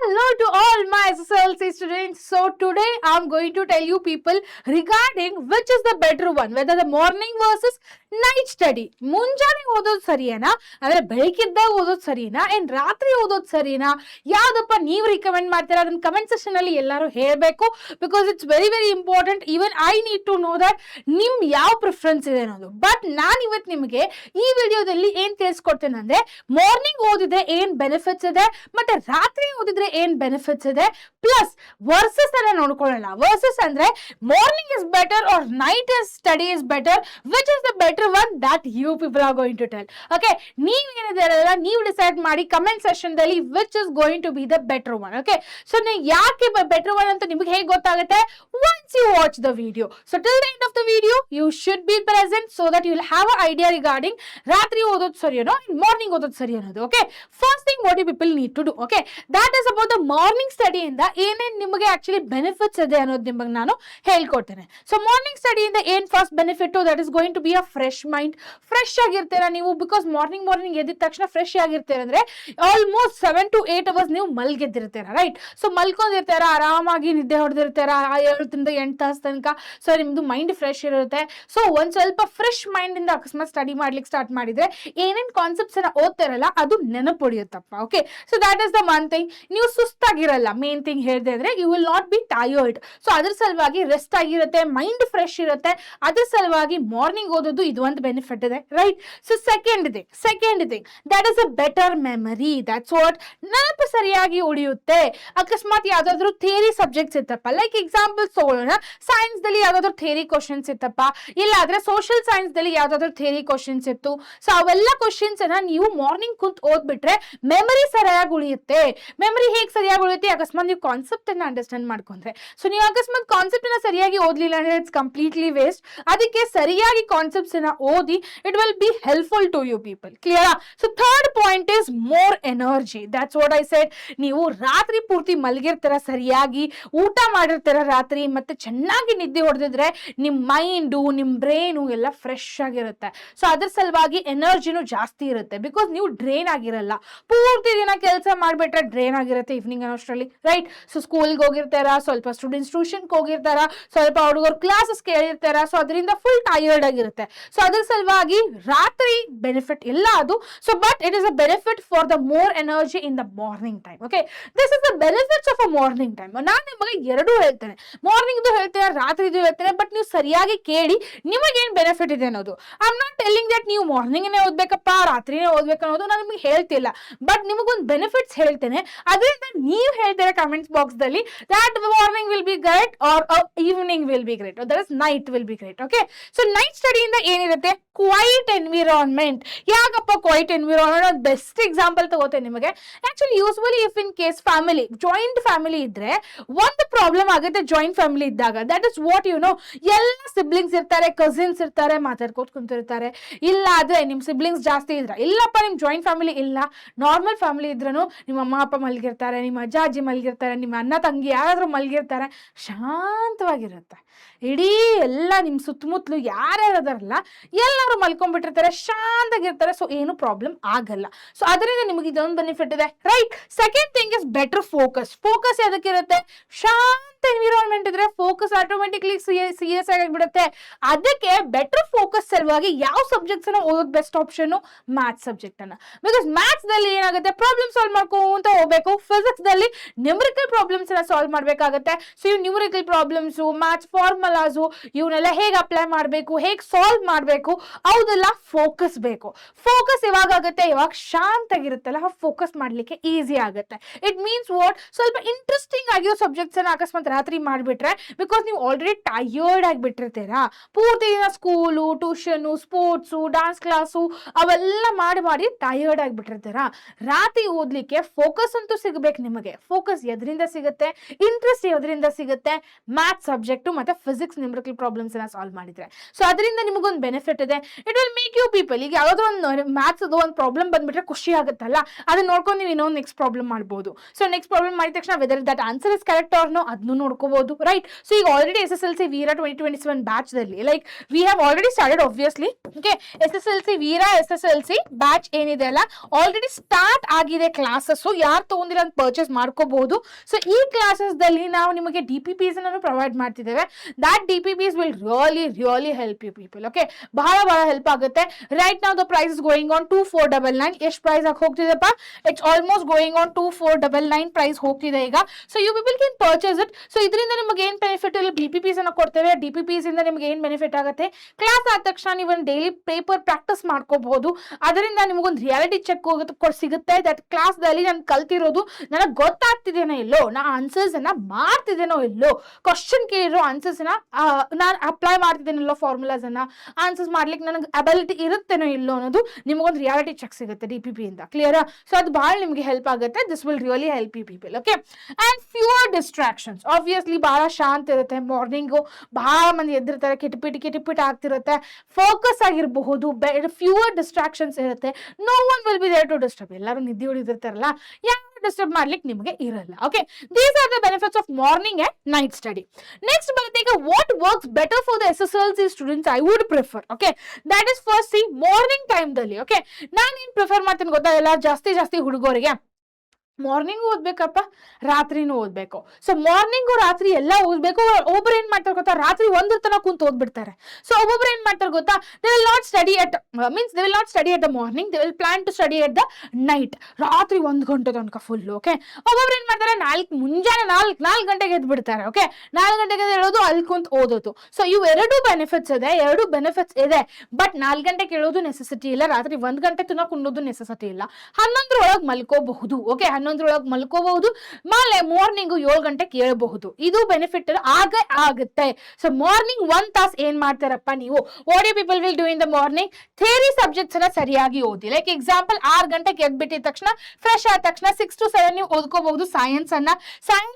Hello to all my SSLC students. So today I'm going to tell you people regarding which is the better one, whether the morning versus night study. ಮುಂಜಾನೆ ಓದೋದು ಸರಿಯೇನಾ, ಅಂದ್ರೆ ಬೆಳಕಿದ್ದಾಗ ಓದೋದು ಸರಿನಾ, ಏನ್ ರಾತ್ರಿ ಓದೋದು ಸರಿನಾ, ಯಾವ್ದಪ್ಪ ನೀವು ರಿಕಮೆಂಡ್ ಮಾಡ್ತೀರಾ ಅದನ್ನ ಕಮೆಂಟ್ ಸೆಕ್ಷನ್ ಅಲ್ಲಿ ಎಲ್ಲರೂ ಹೇಳಬೇಕು. Because it's very very important. Even I need to know that ನಿಮ್ ಯಾವ ಪ್ರಿಫರೆನ್ಸ್ ಇದೆ ಅನ್ನೋದು. ಬಟ್ ನಾನು ಇವತ್ತು ನಿಮಗೆ ಈ ವಿಡಿಯೋದಲ್ಲಿ ಏನ್ ತಿಳಿಸ್ಕೊಡ್ತೇನೆ ಅಂದ್ರೆ ಮಾರ್ನಿಂಗ್ ಓದಿದ್ರೆ ಏನ್ ಬೆನಿಫಿಟ್ಸ್ ಇದೆ ಮತ್ತೆ ರಾತ್ರಿ ಓದಿದ್ರೆ ಏನ್ ಬೆನಿಫಿಟ್ಸ್ ಇದೆ, ಪ್ಲಸ್ ವರ್ಸಸ್ ಅನ್ನ ನೋಡ್ಕೊಳ್ಳೋಣ. ವರ್ಸಸ್ ಅಂದ್ರೆ morning is better or night is study is better, which is the better one that you people are going to tell. Okay, ನೀವೇನಿದಾರಲ್ಲ ನೀವು ಡಿಸೈಡ್ ಮಾಡಿ ಕಮೆಂಟ್ ಸೆಕ್ಷನ್ ದಲ್ಲಿ which is going to be the better one. Okay, so ನೀವು ಯಾಕೆ better one ಅಂತ ನಿಮಗೆ ಹೇಗೆ ಗೊತ್ತಾಗುತ್ತೆ? once you watch the video. So till the end of the video you should be present so that you will have an idea regarding ರಾತ್ರಿ ಓದೋದು ಸರಿಯೇನೋ morning ಓದೋದು ಸರಿ ಅನ್ನೋದು. Okay, first thing what you people need to do, okay, that is about the morning ಸ್ಟಡಿಯಿಂದ ಏನೇನು ನಿಮಗೆ actually benefits ಇದೆ ಅನ್ನೋದು ನಿಮಗೆ ನಾನು ಹೇಳ್ಕೊಡ್ತೇನೆ. ಸೊ ಮಾರ್ನಿಂಗ್ ಸ್ಟಡಿಯಿಂದ ಏನ್ first benefit, that is going to be a fresh mind. Fresh ಆಗಿರ್ತೀರಾ ನೀವು, ಬಿಕಾಸ್ ಮಾರ್ನಿಂಗ್ ಎದ್ದಿದ ತಕ್ಷಣ ಫ್ರೆಶ್ ಆಗಿರ್ತೀರ ಅಂದ್ರೆ ಆಲ್ಮೋಸ್ಟ್ 7 to 8 ಅವರ್ಸ್ ನೀವು ಮಲ್ಗೆದ್ದಿರ್ತೀರ, ರೈಟ್? ಸೊ ಮಲ್ಕೊಂಡಿರ್ತಾರ, ಆರಾಮಾಗಿ ನಿದ್ದೆ ಹೊಡೆದಿರ್ತಾರ 7 to 8 ತಾಸು ತನಕ. ಸೊ ನಿಮ್ದು ಮೈಂಡ್ ಫ್ರೆಶ್ ಇರುತ್ತೆ. ಸೊ ಒಂದ್ ಸ್ವಲ್ಪ ಫ್ರೆಶ್ ಮೈಂಡ್ ಇಂದ ಅಕಸ್ಮಾತ್ ಸ್ಟಡಿ ಮಾಡ್ಲಿಕ್ಕೆ ಸ್ಟಾರ್ಟ್ ಮಾಡಿದ್ರೆ ಏನೇನ್ ಕಾನ್ಸೆಪ್ಟ್ಸ್ ಅನ್ನ ಓದ್ತಾರಲ್ಲ ಅದು ನೆನಪುಳಿಯುತ್ತಪ್ಪ. Okay, so that is the one thing. ನೀವು ಸುಸ್ತಾಗಿರಲ್ಲ, ಮೇನ್ ಥಿಂಗ್ ಹೇಳಿದೆ ಅಂದ್ರೆ you will not be tired. So ಅದ್ರ ಸಲುವಾಗಿ ರೆಸ್ಟ್ ಆಗಿರುತ್ತೆ, ಮೈಂಡ್ ಫ್ರೆಶ್ ಇರುತ್ತೆ. ಅದ್ರ ಸಲುವಾಗಿ ಮಾರ್ನಿಂಗ್ ಓದೋದು ಇದು ಒಂದು ಬೆನಿಫಿಟ್ ಇದೆ, right? So second thing that is a better memory. That's what, ನೆನಪು ಸರಿಯಾಗಿ ಉಳಿಯುತ್ತೆ. ಅಕಸ್ಮಾತ್ ಯಾವ್ದಾದ್ರು ಥಿಯರಿ ಸಬ್ಜೆಕ್ಟ್ಸ್ ಇತ್ತಪ್ಪ, ಲೈಕ್ ಎಕ್ಸಾಂಪಲ್ಸ್ ತಗೊಳ್ಳೋಣ, ಸೈನ್ಸ್ ದಲ್ಲಿ ಯಾವ್ದಾದ್ರು ಥಿಯರಿ ಕ್ವಶನ್ಸ್ ಇತ್ತಪ್ಪ, ಇಲ್ಲ ಆದ್ರೆ ಸೋಷಿಯಲ್ ಸೈನ್ಸ್ ದಲ್ಲಿ ಯಾವ್ದಾದ್ರು ಥಿಯರಿ ಕ್ವಶನ್ಸ್ ಇತ್ತು. ಸೊ ಅವೆಲ್ಲ ಕ್ವಶನ್ಸ್ ಅನ್ನ ನೀವು ಮಾರ್ನಿಂಗ್ ಕುಂತ್ ಓದ್ಬಿಟ್ರೆ ಮೆಮರಿ ಸರಿಯಾಗಿ ಉಳಿಯುತ್ತೆ. ಮೆಮರಿ ಹೇಗೆ ಸರಿಯಾಗಿ ಉಳಿಯುತ್ತೆ? ಅಕಸ್ಮಾತ್ ನೀವು ಕಾನ್ಸೆಪ್ಟ್ ಅನ್ನ ಅಂಡರ್ಸ್ಟ್ಯಾಂಡ್ ಮಾಡ್ಕೊಂಡ್ರೆ. ಸೊ ನೀವು ಅಕಸ್ಮಾತ್ ಕಾನ್ಸೆಪ್ಟ್ ಅನ್ನ ಸರಿಯಾಗಿ ಓದ್ಲಿಲ್ಲ ಅಂದ್ರೆ ಇಟ್ಸ್ ಕಂಪ್ಲೀಟ್ಲಿ ವೇಸ್ಟ್. ಅದಕ್ಕೆ ಸರಿಯಾಗಿ ಕಾನ್ಸೆಪ್ಟ್ಸ್ ಅನ್ನ ಓದಿ, it will be helpful to you people. Clear? So third point is more energy. That's what I said. ನೀವು ರಾತ್ರಿ ಪೂರ್ತಿ ಮಲಗಿರ್ತೀರ, ಸರಿಯಾಗಿ ಊಟ ಮಾಡಿರ್ತೀರ ರಾತ್ರಿ, ಮತ್ತೆ ಚೆನ್ನಾಗಿ ನಿದ್ದೆ ಹೊಡೆದಿದ್ರೆ ನಿಮ್ ಮೈಂಡು ನಿಮ್ ಬ್ರೈನು ಎಲ್ಲ ಫ್ರೆಶ್ ಆಗಿರುತ್ತೆ. ಸೊ ಅದ್ರ ಸಲುವಾಗಿ ಎನರ್ಜಿನೂ ಜಾಸ್ತಿ ಇರುತ್ತೆ, ಬಿಕಾಸ್ ನೀವು ಡ್ರೈನ್ ಆಗಿರಲ್ಲ. ಪೂರ್ತಿ ದಿನ ಕೆಲಸ ಮಾಡ್ಬಿಟ್ರೆ ಡ್ರೈನ್ ಆಗಿರುತ್ತೆ ಈವ್ನಿಂಗ್ ಅನ್ನೋಷ್ಟರಲ್ಲಿ, ರೈಟ್? ಸೊ ಸ್ಕೂಲ್ಗೆ ಹೋಗಿರ್ತಾರ, ಸ್ವಲ್ಪ ಸ್ಟೂಡೆಂಟ್ಸ್ ಟ್ಯೂಷನ್ಗೆ ಹೋಗಿರ್ತಾರ, ಸ್ವಲ್ಪ ಹುಡುಗರು ಕ್ಲಾಸಸ್ ಕೇಳಿರ್ತಾರ. ಸೊ ಅದರಿಂದ ಫುಲ್ ಟಯರ್ಡ್ ಆಗಿರುತ್ತೆ. ಸೊ ಅದ್ರ ಸಲುವಾಗಿ ರಾತ್ರಿ ಬೆನಿಫಿಟ್ ಇಲ್ಲ ಅದು. So but it is a benefit for the more energy in the morning time. Okay, this is the benefits of a morning time. ನಾನು ನಿಮಗೆ ಎರಡೂ ಹೇಳ್ತೇನೆ, ಮಾರ್ನಿಂಗ್ದು ಹೇಳ್ತೇನೆ, ರಾತ್ರಿದು ಹೇಳ್ತೇನೆ. ಬಟ್ ನೀವು ಸರಿಯಾಗಿ ಕೇಳಿ ನಿಮಗೇನು ಬೆನಿಫಿಟ್ ಇದೆ ಅನ್ನೋದು. I am not telling that ನೀವು ಮಾರ್ನಿಂಗ್ನೇ ಓದ್ಬೇಕಪ್ಪ ರಾತ್ರಿನೇ ಓದ್ಬೇಕು ಅನ್ನೋದು ನಾನು ನಿಮಗೆ ಹೇಳ್ತಿಲ್ಲ. ಬಟ್ ನಿಮಗೊಂದು ಬೆನಿಫಿಟ್ಸ್ ಹೇಳ್ತೇನೆ, ಅದರಿಂದ ನೀವು ಹೇಳ್ತೀರಾ ಕಮೆಂಟ್ಸ್ ಬಾಕ್ಸ್ ದಲ್ಲಿ that morning will be great or evening will be great, that is night will be great. Okay, so night ಸ್ಟಡಿಯಿಂದ ಏನಿರುತ್ತೆ? Quiet environment. ಯಾಕಪ್ಪ ಕ್ವೈಟ್ ಎನ್ವಿರಾನ್ಮೆಂಟ್? ಬೆಸ್ಟ್ ಎಕ್ಸಾಂಪಲ್ ತಗೋತೇನೆ ನಿಮಗೆ. Actually usually if in case family, joint family ಇದ್ರೆ ಒಂದು problem ಆಗುತ್ತೆ joint family ಇದ್ದಾಗ. That is what you know, ಎಲ್ಲ ಸಿಬ್ಲಿಂಗ್ಸ್ ಇರ್ತಾರೆ, ಕಸಿನ್ಸ್ ಇರ್ತಾರೆ, ಮಾತಾಡ್ಕೋತ ಕುಂತಿರ್ತಾರೆ. ಇಲ್ಲ ಆದ್ರೆ ನಿಮ್ ಸಿಬ್ಲಿಂಗ್ಸ್ ಜಾಸ್ತಿ ಇದ್ರೆ, ಇಲ್ಲಪ್ಪ ನಿಮ್ ಜಾಯಿಂಟ್ ಫ್ಯಾಮಿಲಿ ಇಲ್ಲ, ನಾರ್ಮಲ್ ಫ್ಯಾಮಿಲಿ ಇದ್ರೂ ನಿಮ್ಮ ಅಮ್ಮ ಅಪ್ಪ ಮಲಗಿರ್ತಾರೆ, ನಿಮ್ಮ ಅಜ್ಜ ಅಜ್ಜಿ ಮಲಗಿರ್ತಾರೆ, ನಿಮ್ಮ ಅಣ್ಣ ತಂಗಿ ಯಾರಾದ್ರೂ ಮಲಗಿರ್ತಾರೆ, ಶಾಂತವಾಗಿರುತ್ತೆ. ಇಡೀ ಎಲ್ಲ ನಿಮ್ ಸುತ್ತಮುತ್ತಲು ಯಾರ್ಯಾರದಾರಲ್ಲ ಎಲ್ಲರೂ ಮಲ್ಕೊಂಡ್ಬಿಟ್ಟಿರ್ತಾರೆ, ಶಾಂತಾಗಿರ್ತಾರೆ. ಸೊ ಏನು ಪ್ರಾಬ್ಲಮ್ ಆಗಲ್ಲ. ಸೊ ಅದರಿಂದ ನಿಮಗೆ ಇದೊಂದು ಬೆನಿಫಿಟ್ ಇದೆ, right? Second thing is better focus. Focus ಯಾವ್ದಕ್ಕಿರುತ್ತೆ? ಶಾಂತ ಎನ್ವಿರಾನ್ಮೆಂಟ್ ಇದ್ರೆ ಫೋಕಸ್ ಆಟೋಮೆಟಿಕ್ಲಿ ಸೀರಿಯಸ್ ಆಗಿಬಿಡುತ್ತೆ. ಅದಕ್ಕೆ ಬೆಟರ್ ಫೋಕಸ್ ಸಲುವಾಗಿ ಯಾವ ಸಬ್ಜೆಕ್ಟ್ಸ್ ಅನ್ನ ಓದೋದು ಬೆಸ್ಟ್ ಆಪ್ಷನ್? ಮ್ಯಾಥ್ಸ್ ಸಬ್ಜೆಕ್ಟ್ ಅನ್ನ. ಬಿಕಾಸ್ ಮ್ಯಾಥ್ಸ್ ದಲ್ಲಿ ಏನಾಗುತ್ತೆ, ಪ್ರಾಬ್ಲಮ್ ಸಾಲ್ವ್ ಮಾಡ್ಕೊಂತ ಹೋಗ್ಬೇಕು. ಫಿಸಿಕ್ಸ್ ದಲ್ಲಿ ನ್ಯೂಮರಿಕಲ್ ಪ್ರಾಬ್ಲಮ್ಸ್ ಅನ್ನ ಸಾಲ್ವ್ ಮಾಡ್ಬೇಕಾಗತ್ತೆ. ಸೊ ಇವ್ ನ್ಯೂಮರಿಕಲ್ ಪ್ರಾಬ್ಲಮ್ಸ್, ಮ್ಯಾಥ್ಸ್ ಫಾರ್ಮುಲಾಸು, ಇವನ್ನೆಲ್ಲ ಹೇಗೆ ಅಪ್ಲೈ ಮಾಡಬೇಕು, ಹೇಗೆ ಸಾಲ್ವ್ ಮಾಡಬೇಕು, ಅವೆಲ್ಲ ಫೋಕಸ್ ಬೇಕು. ಫೋಕಸ್ ಯಾವಾಗ ಆಗುತ್ತೆ? ಯಾವಾಗ ಶಾಂತ ಆಗಿರುತ್ತಲ್ಲ, ಫೋಕಸ್ ಮಾಡ್ಲಿಕ್ಕೆ ಈಸಿ ಆಗುತ್ತೆ. ಇಟ್ ಮೀನ್ಸ್ ವಾಟ್, ಸ್ವಲ್ಪ ಇಂಟ್ರೆಸ್ಟಿಂಗ್ ಆಗಿರೋ ಸಬ್ಜೆಕ್ಟ್ಸ್ ಅನ್ನ ಅಕಸ್ಮಾತ್ ರಾತ್ರಿ ಮಾಡಿಬಿಟ್ರೆ, ಬಿಕಾಸ್ ನೀವು ಆಲ್ರೆಡಿ ಟಯರ್ಡ್ ಆಗಿಬಿಟ್ಟಿರ್ತೀರಾ. ಪೂರ್ತಿ ದಿನ school, tuition, sports, dance class ಅವೆಲ್ಲ ಮಾಡಿ ಟಯರ್ಡ್ ಆಗಿಬಿಟ್ಟಿರ್ತೀರಾ. ರಾತ್ರಿ ಓದ್ಲಿಕ್ಕೆ ಫೋಕಸ್ ಅಂತೂ ಸಿಗಬೇಕು ನಿಮಗೆ. ಫೋಕಸ್ ಎದರಿಂದ ಸಿಗುತ್ತೆ? ಇಂಟ್ರೆಸ್ಟ್ ಎದರಿಂದ ಸಿಗುತ್ತೆ? ಮ್ಯಾಥ್ಸ್ ಸಬ್ಜೆಕ್ಟು ಮತ್ತೆ ಫಿಸಿಕ್ಸ್ ನ್ಯೂಮರಿಕಲ್ ಪ್ರಾಬ್ಲಮ್ಸ್ ಅನ್ನ ಸಾಲ್ವ್ ಮಾಡಿದ್ರೆ. ಸೊ ಅದರಿಂದ ನಿಮಗೊಂದು ಬೆನಿಫಿಟ್ ಇದೆ. It will make you people, ಈಗ ಯಾವ್ದೋ ಒಂದು ಮ್ಯಾಥ್ಸ್ ಒಂದು ಪ್ರಾಬ್ಲಮ್ ಬಂದ್ಬಿಟ್ರೆ ಖುಷಿ ಆಗುತ್ತಲ್ಲ, ಅದನ್ನ ನೋಡ್ಕೊಂಡು ನೀವು ಇನ್ನೊಂದು ನೆಕ್ಸ್ಟ್ ಪ್ರಾಬ್ಲಮ್ ಮಾಡ್ಬೋದು. ಸೊ ನೆಕ್ಸ್ಟ್ ಪ್ರಾಬ್ಲಮ್ ಮಾಡಿದ ತಕ್ಷಣ whether that answer is correct or no ಅದನ್ನು ನೋಡ್ಕೋಬಹುದು, ರೈಟ್? ಸೊ ಈಗ ಆಲ್ರೆಡಿ SSLC ವೀರಾ 2027 ಬ್ಯಾಚ್ ದಲ್ಲಿ like we have already started obviously. Okay, SSLC ವೀರಾ SSLC ಬ್ಯಾಚ್ ಏನಿದೆ ಅಲ್ಲ ಆಲ್ರೆಡಿ ಸ್ಟಾರ್ಟ್ ಆಗಿದೆ ಕ್ಲಾಸಸ್. ಯಾರು ತಗೊಂಡಿಲ್ಲ ಬಂದು ಪರ್ಚೇಸ್ ಮಾಡ್ಕೋಬಹುದು. ಸೊ ಈ ಕ್ಲಾಸಸ್ ದಲ್ಲಿ ನಾವು ನಿಮಗೆ DPPs ಅನ್ನು ಪ್ರೊವೈಡ್ ಮಾಡ್ತಿದ್ದೇವೆ. That DPPs will really help you people. Okay, ಬಹಳ ಹೆಲ್ಪ್ ಆಗುತ್ತೆ. Right now the price is going on 2499. ಎಷ್ಟು ಪ್ರೈಸ್ ಆಗಿ ಹೋಗ್ತಿದೆಪ್ಪ? It's almost going on 2499 price ಹೋಗ್ತಿದೆ ಈಗ. So you people can purchase it. So ಇದರಿಂದ ನಿಮಗೆ ಏನ್ ಬೆನಿಫಿಟ್ ಇಲ್ಲ, DPPs ಅನ್ನು ಕೊಡ್ತೇವೆ. DPPs ಇಂದ ನಿಮಗೆ ಏನ್ ಬೆನಿಫಿಟ್ ಆಗುತ್ತೆ? ಕ್ಲಾಸ್ ಆದ ತಕ್ಷಣ ನೀವು ಡೈಲಿ ಪೇಪರ್ ಪ್ರಾಕ್ಟೀಸ್ ಮಾಡ್ಕೋಬಹುದು. ಅದರಿಂದ ನಿಮಗೊಂದು ರಿಯಾಲಿಟಿ ಚೆಕ್ ಸಿಗುತ್ತೆ. ದಟ್ ಕ್ಲಾಸ್ ದಲ್ಲಿ ನಾನು ಕಲ್ತಿರೋದು ನನಗೆ ಗೊತ್ತಾಗ್ತಿದೇನೋ ಇಲ್ಲೋ, ನಾ ಆನ್ಸರ್ಸ್ ಅನ್ನ ಮಾಡ್ತಿದ್ದೇನೋ ಇಲ್ಲೋ, ಕ್ವಶನ್ ಕೇಳಿರೋ ಆನ್ಸರ್ಸ್ ನಾನು ಅಪ್ಲೈ ಮಾಡ್ತಿದ್ದೇನಲ್ಲೋ, ಫಾರ್ಮುಲಾಸ್ ಅನ್ನ ಆನ್ಸರ್ಸ್ ಮಾಡ್ಲಿಕ್ಕೆ ನನಗೆ ಅಬಿಲಿಟಿ ಇರುತ್ತೇನೋ ಇಲ್ಲೋ ಅನ್ನೋದು ನಿಮಗೊಂದು ರಿಯಾಲಿಟಿ ಚೆಕ್ ಸಿಗುತ್ತೆ DPP ಇಂದ. ಕ್ಲಿಯರ್? ಸೊ ಅದು ಬಹಳ ನಿಮಗೆ ಹೆಲ್ಪ್ ಆಗುತ್ತೆ. This will really help you people. Okay, and fewer distractions. Obviously ಬಹಳ ಶಾಂತ ಇರುತ್ತೆ. ಮಾರ್ನಿಂಗು ಬಹಳ ಮಂದಿ ಎದ್ದಿರ್ತಾರೆ, ಕಿಟಪಿಟ್ ಆಗ್ತಿರುತ್ತೆ. ಫೋಕಸ್ ಆಗಿರಬಹುದು. ಫ್ಯೂವರ್ ಡಿಸ್ಟ್ರಾಕ್ಷನ್ಸ್ ಇರುತ್ತೆ. No one will be there to disturb. ಎಲ್ಲರೂ ನಿದ್ದೆ ಹೊಡಿದಿರ್ತಾರಲ್ಲ, ಯಾರು ಡಿಸ್ಟರ್ಬ್ ಮಾಡ್ಲಿಕ್ಕೆ ನಿಮಗೆ ಇರಲ್ಲ. Okay, these are the benefits of morning and night study. Next ಬರುತ್ತೆ ಈಗ what works better for the SSLC students I would prefer. Okay, that is first see morning time ದಲ್ಲಿ. ಓಕೆ, ನಾನು ಏನ್ ಪ್ರಿಫರ್ ಮಾಡ್ತೀನಿ ಗೊತ್ತಾ? ಎಲ್ಲ ಜಾಸ್ತಿ ಹುಡುಗರಿಗೆ ಮಾರ್ನಿಂಗ್ ಓದ್ಬೇಕಪ್ಪ, ರಾತ್ರಿನೂ ಓದ್ಬೇಕು. ಸೊ ಮಾರ್ನಿಂಗು ರಾತ್ರಿ ಎಲ್ಲ ಓದ್ಬೇಕು. ಒಬ್ಬರು ಏನ್ ಮಾಡ್ತಾರೆ ಗೊತ್ತಾ? ರಾತ್ರಿ ಒಂದ್ರ ತನಕ ಕುಂತ ಓದ್ಬಿಡ್ತಾರೆ. ಸೊ ಒಬ್ಬೊಬ್ರು ಏನ್ ಮಾಡ್ತಾರೆ ಗೊತ್ತಾ? They will not study at the morning, they will plan to study at the night. ರಾತ್ರಿ 1 ಗಂಟೆ ತನಕ ಫುಲ್. ಓಕೆ, ಒಬ್ಬೊಬ್ರು ಏನ್ ಮಾಡ್ತಾರೆ? ಮುಂಜಾನೆ 4 ಗಂಟೆಗೆ ಎದ್ದು ಬಿಡ್ತಾರೆ. ಓಕೆ, 4 ಗಂಟೆಗೆ ಹೇಳೋದು, ಅಲ್ಲಿ ಕುಂತ ಓದೋದು. ಸೊ ಇವು ಎರಡು ಬೆನಿಫಿಟ್ಸ್ ಇದೆ. ಬಟ್ 4 ಗಂಟೆಗೆ ಹೇಳೋದು ನೆಸೆಸಿಟಿ ಇಲ್ಲ. ರಾತ್ರಿ 1 ಗಂಟೆ ತನಕ ಉಣ್ಣೋದು ನೆಸೆಸಿಟಿ ಇಲ್ಲ. 11 ಮಲ್ಕೋಬಹುದು. ಓಕೆ, 11 ಮಲ್ಕೋಬಹುದು. ಮಾರ್ನಿಂಗ್ 7 ಗಂಟೆಗೆ ಕೇಳಬಹುದು. ಇದು ಬೆನಿಫಿಟ್ ಆಗುತ್ತೆ. ಸೊ ಮಾರ್ನಿಂಗ್ 1 ತಾಸ್ ಏನ್ ಮಾಡ್ತಾರಪ್ಪ ನೀವು? What you people will do in the morning? Theory subjects ಅನ್ನ ಸರಿಯಾಗಿ ಓದಿ. ಲೈಕ್ ಎಕ್ಸಾಂಪಲ್ 6 ಗಂಟೆಗೆ ಎದ್ಬಿಟ್ಟಿದ ತಕ್ಷಣ, ಫ್ರೆಶ್ ಆದ ತಕ್ಷಣ 6 to 7 ನೀವು ಓದ್ಕೋಬಹುದು ಸೈನ್ಸ್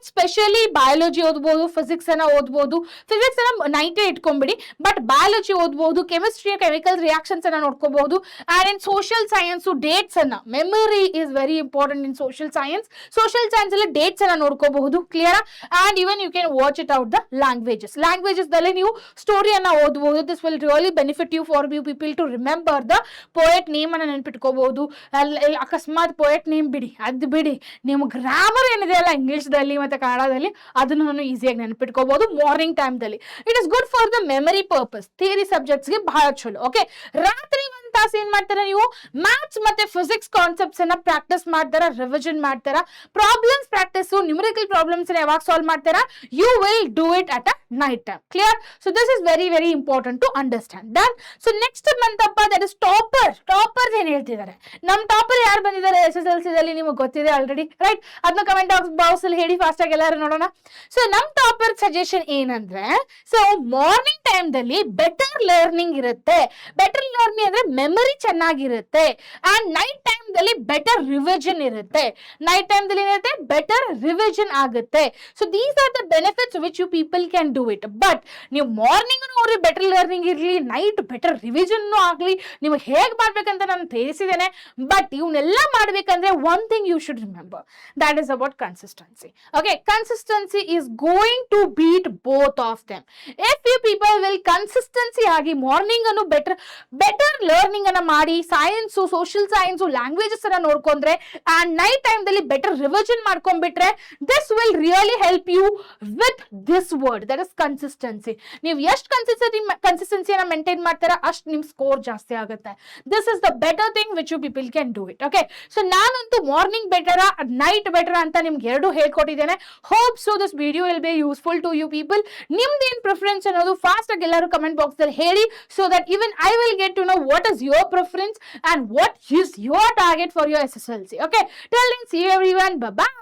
ಸ್ಪೆಷಲಿ ಬಯಾಲಜಿ ಓದ್ಬೋದು, ಫಿಸಿಕ್ಸ್ ಅನ್ನ ಓದ್ಬೋದು. ಫಿಸಿಕ್ಸ್ ಅನ್ನ ನೈಟೇ ಇಟ್ಕೊಂಡ್ಬಿಡಿ, ಬಟ್ ಬಯಾಲಜಿ ಓದ್ಬೋದು, ಕೆಮಿಸ್ಟ್ರಿ ಕೆಮಿಕಲ್ ರಿಯಾಕ್ಷನ್ಸ್ ಅನ್ನ ನೋಡ್ಕೋಬಹುದು. And in social science dates ಅನ್ನ, memory is very important in social science ಅಲ್ಲಿ ಡೇಟ್ಸ್ ಅನ್ನ ನೋಡ್ಕೋಬಹುದು. Clear? And even you can watch it out the languages ದಲ್ಲಿ ನೀವು ಸ್ಟೋರಿಯನ್ನ ಓದಬಹುದು. This will really benefit you for you people to remember the poet name ಅನ್ನ ನೆನ್ಪಿಟ್ಕೋಬಹುದು. ಅಕಸ್ಮಾತ್ poet name ಬಿಡಿ, ನಿಮ್ಮ ಗ್ರಾಮರ್ ಏನಿದೆ ಅಲ್ಲ ಇಂಗ್ಲಿಷ್ ದಲ್ಲಿ ಮತ್ತೆ ಕನ್ನಡದಲ್ಲಿ, ಅದನ್ನು ನಾನು ಈಸಿಯಾಗಿ ನೆನ್ಪಿಟ್ಕೋಬಹುದು ಮಾರ್ನಿಂಗ್ ಟೈಮ್ ದಲ್ಲಿ. It is good for the memory purpose. Theory subjects ಗೆ ಬಹಳ ಚಲೋ. ಓಕೆ, ರಾತ್ರಿ 1 ತಾಸು ಏನ್ ಮಾಡ್ತಾರೆ ನೀವು? ಮ್ಯಾಥ್ಸ್ ಮತ್ತೆ ಫಿಸಿಕ್ಸ್ ಕಾನ್ಸೆಪ್ಟ್ಸ್ ಅನ್ನ ಪ್ರಾಕ್ಟೀಸ್ ಮಾಡ್ತಾರ, ರಿವಿಷನ್ ಮಾಡ್ತಾರ. ಪ್ರಾಬ್ಲಮ್ಸ್ ಪ್ರಾಕ್ಟೀಸ್, ನ್ಯೂಮರಿಕಲ್ ಪ್ರಾಬ್ಲಮ್ಸ್ ಯಾವಾಗ ಸಾಲ್ವ್ ಮಾಡ್ತಾರ? You will do it at a night time. Clear? So this is very important to understand. Done. So next ಬಂತಪ್ಪ, ದಟ್ ಇಸ್ ಟಾಪರ್ ಏನ್ ಹೇಳ್ತಿದ್ದಾರೆ? ನಮ್ topper ಯಾರು ಬಂದಿದ್ದಾರೆ SSLC ದಲ್ಲಿ? ನಿಮಗೆ ಗೊತ್ತಿದೆ ಆಲ್ರೆಡಿ, ರೈಟ್? ಅದನ್ನ ಕಮೆಂಟ್ ಬಾಕ್ಸ್ ಅಲ್ಲಿ ಹೇಳಿ ಫಾಸ್ಟ್ ಆಗಿ ಎಲ್ಲರೂ ನೋಡೋಣ. ಸೊ ನಮ್ ಟಾಪರ್ ಸಜೆಷನ್ ಏನಂದ್ರೆ, ಸೊ ಮಾರ್ನಿಂಗ್ ಟೈಮ್ ದಲ್ಲಿ ಬೆಟರ್ ಲರ್ನಿಂಗ್ ಇರುತ್ತೆ. ಬೆಟರ್ ಲರ್ನಿಂಗ್ ಅಂದ್ರೆ ಮೆಮರಿ ಚೆನ್ನಾಗಿರುತ್ತೆ. ಅಂಡ್ ನೈಟ್ ಟೈಮ್ ದಲ್ಲಿ ಬೆಟರ್ ರಿವಿಷನ್ ಇರುತ್ತೆ. ಬೆಟರ್ ರಿವಿಷನ್ ಆಗುತ್ತೆ. So these are the benefits which you people can do it. But ನೀವು ಮಾರ್ನಿಂಗ್ ನೋಡ್ರಿ ಬೆಟರ್ ಲರ್ನಿಂಗ್ ಇರ್ಲಿ, ನೈಟ್ ಬೆಟರ್ ರಿವಿಷನ್ ಆಗ್ಲಿ, ನಿಮಗೆ ಹೇಗೆ ಮಾಡ್ಬೇಕಂತ ನಾನು ತಿಳಿಸಿದ್ದೇನೆ. ಬಟ್ ಇವನ್ನೆಲ್ಲ ಮಾಡ್ಬೇಕಂದ್ರೆ one thing you should remember, that is about consistency. Okay, consistency is going to beat both of them. If you people will consistency ಆಗಿ ಮಾರ್ನಿಂಗ್ ಅನ್ನು ಬೆಟರ್ ಲರ್ನಿಂಗ್ ಅನ್ನ ಮಾಡಿ, ಸೈನ್ಸ್, ಸೋಷಿಯಲ್ ಸೈನ್ಸ್, ಲ್ಯಾಂಗ್ವೇಜಸ್ ಅನ್ನ ನೋಡ್ಕೊಂಡ್ರೆ, and night time ದಲ್ಲಿ better revision ಮಾಡ್ಕೊಂಡ್ಬಿಟ್ರೆ, this will really help you with this word, that is consistency. ನೀವು ಎಷ್ಟು ಕನ್ಸಿಸ್ಟೆನ್ಸಿಯನ್ನ ಮೇಂಟೈನ್ ಮಾಡ್ತಾರ, ಅಷ್ಟು ನಿಮ್ ಸ್ಕೋರ್ ಜಾಸ್ತಿ ಆಗುತ್ತೆ. This is the better thing which you people can do it. Okay, so ನಾನಂತೂ ಮಾರ್ನಿಂಗ್ ಬೆಟರಾ ನೈಟ್ ಬೆಟರಾ ಅಂತ ನಿಮ್ಗೆ ಎರಡು ಹೇಳ್ಕೊಟ್ಟಿದ್ದೇನೆ. Hope so this video will be useful to you people. ನಿಮ್ದೇನ್ ಪ್ರಿಫರೆನ್ಸ್ ಅನ್ನೋದು ಫಾಸ್ಟ್ ಆಗಿ ಎಲ್ಲರೂ ಕಮೆಂಟ್ ಬಾಕ್ಸ್ ಅಲ್ಲಿ ಹೇಳಿ, so that even I will get to know what is your preference and what is your target for your SSLC. Okay, till then, see you everyone. Bye bye.